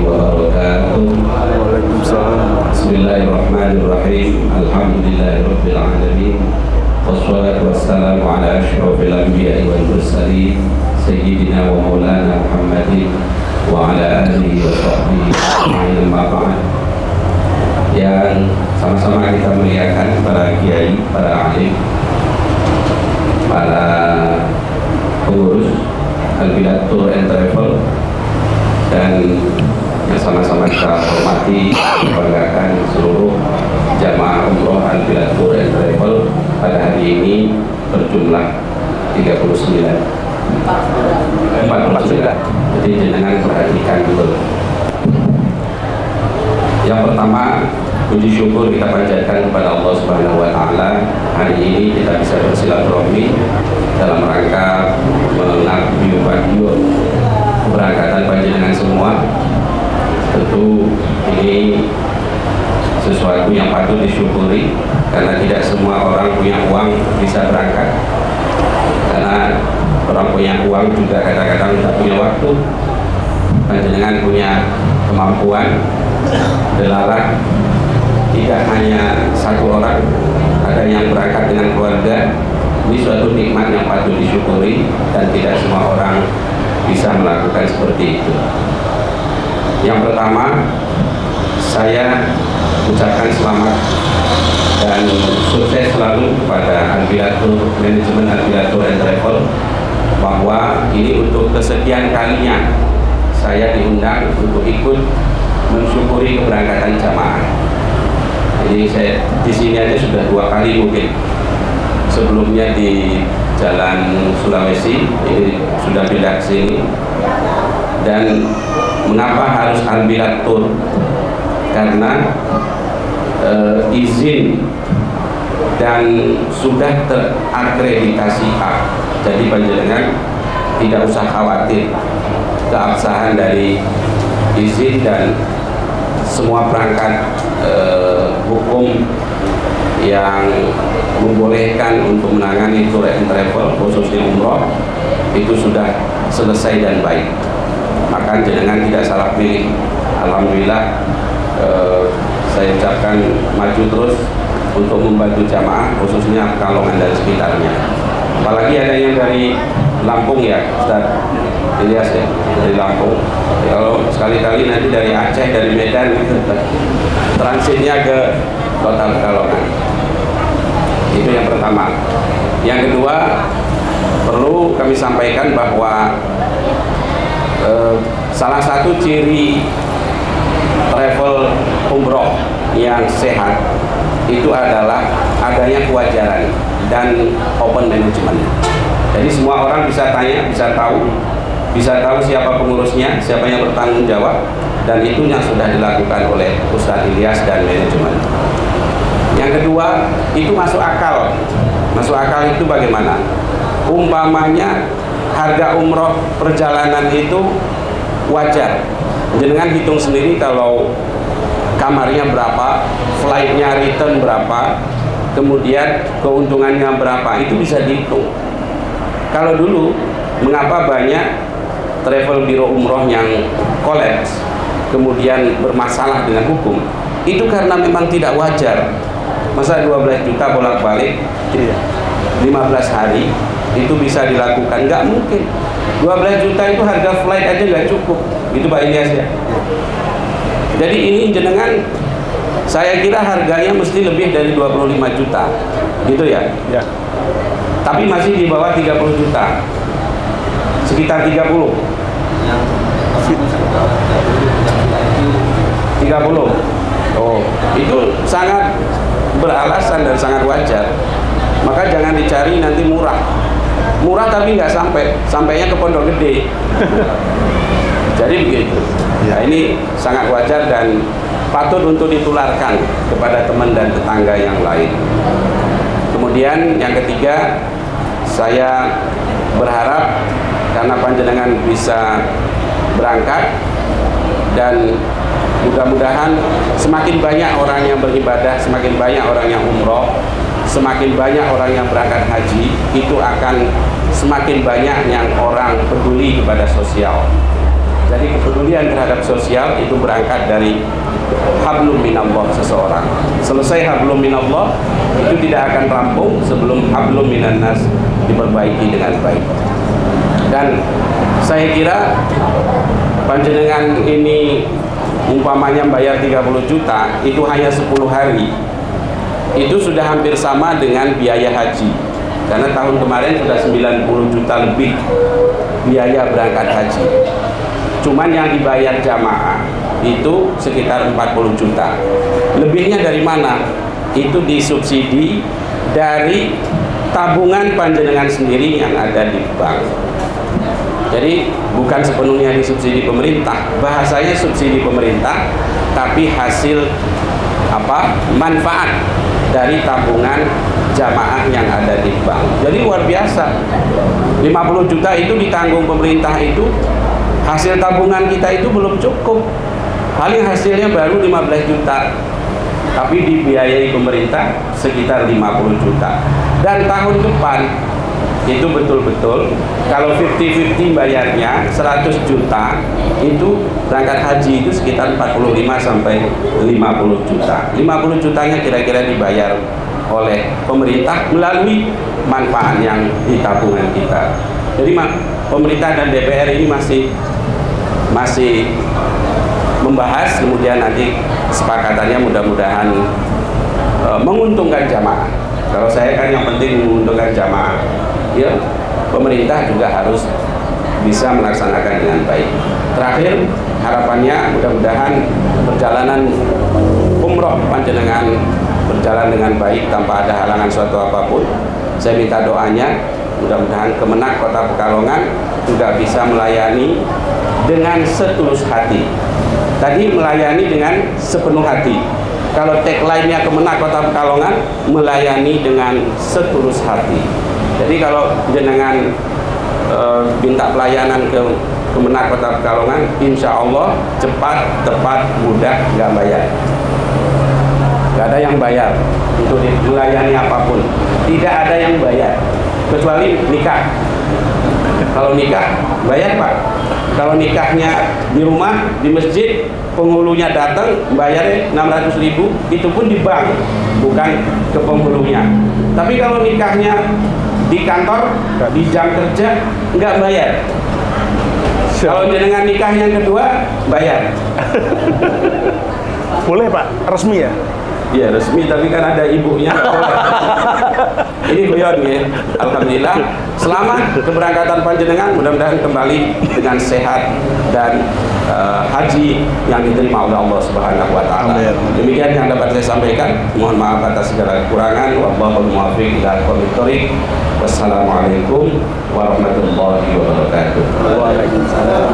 wabarakatuh. Waalaikumsalam. Bismillahirrahmanirrahim. Alhamdulillahirabbil alamin. Wassalatu wassalamu ala asyrofil anbiya'i wal mursalin sayyidina wa maulana Muhammadin wa ala alihi wa sahbihi ajma'in, amma ba'd. Yang sama-sama kita muliakan para kiai, para alim, para pengurus Al-Bilad Tour and Travel, dan yang sama-sama kita hormati, banggakan seluruh jamaah umroh Al-Bilad Tour and Travel pada hari ini berjumlah 39. Jadi jangan perhatikan dulu. Yang pertama, puji syukur kita panjatkan kepada Allah Subhanahu wa Ta'ala. Hari ini kita bisa bersilaturahmi dalam rangka mengabdikan keberangkatan panjenengan semua. Tentu ini sesuatu yang patut disyukuri, karena tidak semua orang punya uang bisa berangkat. Karena orang punya uang juga kadang-kadang tidak punya waktu. Panjenengan punya kemampuan delalah, tidak hanya satu orang, ada yang berangkat dengan keluarga. Ini suatu nikmat yang patut disyukuri, dan tidak semua orang bisa melakukan seperti itu. Yang pertama, saya ucapkan selamat dan sukses selalu kepada Al-Bilad Tour, manajemen Al-Bilad Tour and Travel, bahwa ini untuk kesekian kalinya saya diundang untuk ikut mensyukuri keberangkatan jamaah. Jadi saya di sini aja sudah 2 kali mungkin. Sebelumnya di Jalan Sulawesi, ini sudah pindah ke sini. Dan mengapa harus Al-Bilad Tour? Karena izin dan sudah terakreditasi A. Jadi panjenengan tidak usah khawatir keabsahan dari izin dan semua perangkat hukum yang membolehkan untuk menangani tour and travel khususnya umroh itu sudah selesai dan baik. Maka jenengan tidak salah pilih. Alhamdulillah, saya ucapkan maju terus untuk membantu jamaah khususnya Pekalongan dan sekitarnya. Apalagi ada yang dari Lampung ya, Ustaz Ilyas ya, dari Lampung. Kalau sekali-kali nanti dari Aceh, dari Medan, transitnya ke kota Pekalongan. Itu yang pertama. Yang kedua, perlu kami sampaikan bahwa salah satu ciri travel umroh yang sehat itu adalah adanya kewajaran dan open management. Jadi semua orang bisa tanya, bisa tahu siapa pengurusnya, siapa yang bertanggung jawab, dan itu yang sudah dilakukan oleh Ustaz Ilyas dan manajemen. Yang kedua, itu masuk akal. Masuk akal itu bagaimana? Umpamanya harga umroh perjalanan itu wajar. Jenengan hitung sendiri kalau kamarnya berapa, flightnya return berapa, kemudian keuntungannya berapa, itu bisa dihitung. Kalau dulu, mengapa banyak travel biro umroh yang kolaps, kemudian bermasalah dengan hukum? Itu karena memang tidak wajar. Masa 12 juta bolak-balik 15 hari itu bisa dilakukan? Nggak mungkin. 12 juta itu harga flight aja nggak cukup. Itu Pak Ilyas ya. Jadi ini jenengan, saya kira harganya mesti lebih dari 25 juta. Gitu ya? Ya. Tapi masih di bawah 30 juta. Sekitar 30. 30. Oh, itu sangat beralasan dan sangat wajar. Maka jangan dicari nanti murah tapi nggak sampainya ke Pondok Gede. Jadi begitu. Nah, ini sangat wajar dan patut untuk ditularkan kepada teman dan tetangga yang lain. Kemudian yang ketiga, saya berharap karena panjenengan bisa berangkat, dan mudah-mudahan semakin banyak orang yang beribadah, semakin banyak orang yang umroh, semakin banyak orang yang berangkat haji, itu akan semakin banyak yang orang peduli kepada sosial. Jadi kepedulian terhadap sosial itu berangkat dari hablum minallah seseorang. Selesai hablum minallah itu tidak akan rampung sebelum hablum minannas diperbaiki dengan baik. Dan saya kira panjenengan ini umpamanya bayar 30 juta itu hanya 10 hari, itu sudah hampir sama dengan biaya haji, karena tahun kemarin sudah 90 juta lebih biaya berangkat haji. Cuman yang dibayar jamaah itu sekitar 40 juta. Lebihnya dari mana? Itu disubsidi dari tabungan panjenengan sendiri yang ada di bank. Jadi bukan sepenuhnya disubsidi pemerintah. Bahasanya subsidi pemerintah, tapi hasil manfaat dari tabungan jamaah yang ada di bank. Jadi luar biasa. 50 juta itu ditanggung pemerintah, itu hasil tabungan kita itu belum cukup. Paling hasilnya baru 15 juta, tapi dibiayai pemerintah sekitar 50 juta. Dan tahun depan itu betul-betul kalau 50-50 bayarnya 100 juta, itu berangkat haji itu sekitar 45 sampai 50 juta. 50 jutanya kira-kira dibayar oleh pemerintah melalui manfaat yang di tabungan kita. Jadi pemerintah dan DPR ini masih membahas, kemudian nanti kesepakatannya mudah-mudahan menguntungkan jamaah. Kalau saya kan yang penting menguntungkan jamaah, ya pemerintah juga harus bisa melaksanakan dengan baik. Terakhir, harapannya mudah-mudahan perjalanan umroh panjenengan berjalan dengan baik tanpa ada halangan suatu apapun. Saya minta doanya, mudah-mudahan Kemenak Kota Pekalongan juga bisa melayani dengan setulus hati. Tadi melayani dengan sepenuh hati. Kalau tagline-nya Kemenak Kota Pekalongan, melayani dengan setulus hati. Jadi kalau jenengan minta pelayanan ke Kemenak Kota Pekalongan, insya Allah cepat, tepat, mudah, nggak bayar. Nggak ada yang bayar untuk melayani apapun. Tidak ada yang bayar kecuali nikah. Kalau nikah bayar, Pak. Kalau nikahnya di rumah, di masjid, penghulunya datang bayarnya 600.000, itu pun di bank, bukan ke penghulunya. Tapi kalau nikahnya di kantor, di jam kerja, nggak bayar. Kalau jenengan nikah yang kedua, bayar. Boleh Pak, resmi ya? Iya resmi, tapi kan ada ibunya, nggak boleh. Ini guyon ya. Alhamdulillah, selamat keberangkatan panjenengan, mudah-mudahan kembali dengan sehat dan haji yang diterima oleh Allah Subhanahu wa taala. Demikian yang dapat saya sampaikan. Mohon maaf atas segala kekurangan. Wallahul muwaffiq ila aqwamit thoriq. Wassalamualaikum warahmatullahi wabarakatuh. Waalaikumsalam.